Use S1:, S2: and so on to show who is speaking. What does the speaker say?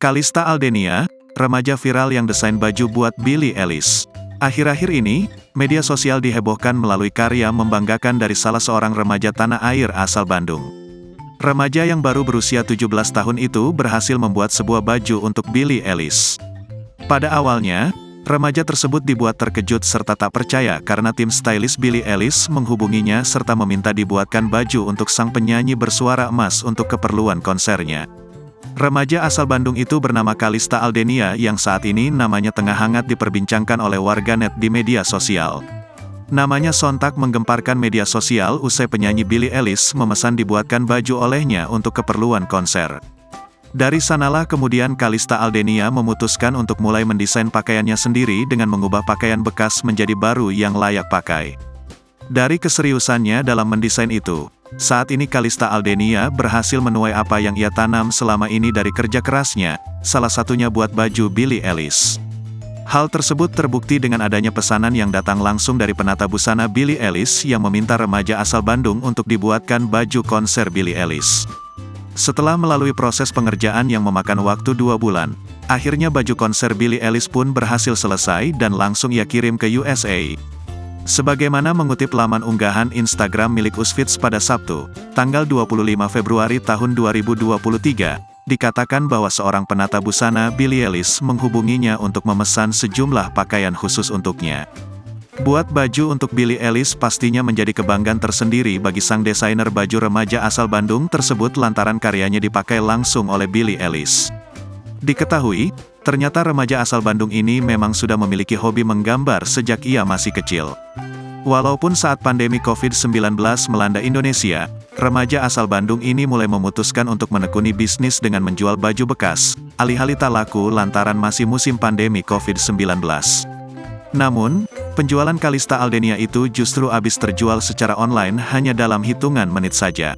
S1: Kalista Aldenia, remaja viral yang desain baju buat Billie Eilish. Akhir-akhir ini, media sosial dihebohkan melalui karya membanggakan dari salah seorang remaja tanah air asal Bandung. Remaja yang baru berusia 17 tahun itu berhasil membuat sebuah baju untuk Billie Eilish. Pada awalnya, remaja tersebut dibuat terkejut serta tak percaya karena tim stylist Billie Eilish menghubunginya serta meminta dibuatkan baju untuk sang penyanyi bersuara emas untuk keperluan konsernya. Remaja asal Bandung itu bernama Kalista Aldenia yang saat ini namanya tengah hangat diperbincangkan oleh warganet di media sosial. Namanya sontak menggemparkan media sosial usai penyanyi Billie Eilish memesan dibuatkan baju olehnya untuk keperluan konser. Dari sanalah kemudian Kalista Aldenia memutuskan untuk mulai mendesain pakaiannya sendiri dengan mengubah pakaian bekas menjadi baru yang layak pakai. Dari keseriusannya dalam mendesain itu, saat ini Kalista Aldenia berhasil menuai apa yang ia tanam selama ini dari kerja kerasnya, salah satunya buat baju Billie Eilish. Hal tersebut terbukti dengan adanya pesanan yang datang langsung dari penata busana Billie Eilish yang meminta remaja asal Bandung untuk dibuatkan baju konser Billie Eilish. Setelah melalui proses pengerjaan yang memakan waktu 2 bulan, akhirnya baju konser Billie Eilish pun berhasil selesai dan langsung ia kirim ke USA. Sebagaimana mengutip laman unggahan Instagram milik Usfits pada Sabtu, tanggal 25 Februari tahun 2023, dikatakan bahwa seorang penata busana Billie Eilish menghubunginya untuk memesan sejumlah pakaian khusus untuknya. Buat baju untuk Billie Eilish pastinya menjadi kebanggaan tersendiri bagi sang desainer baju remaja asal Bandung tersebut lantaran karyanya dipakai langsung oleh Billie Eilish. Diketahui, ternyata remaja asal Bandung ini memang sudah memiliki hobi menggambar sejak ia masih kecil. Walaupun saat pandemi COVID-19 melanda Indonesia, remaja asal Bandung ini mulai memutuskan untuk menekuni bisnis dengan menjual baju bekas, alih-alih tak laku lantaran masih musim pandemi COVID-19. Namun, penjualan Kalista Aldenia itu justru habis terjual secara online hanya dalam hitungan menit saja.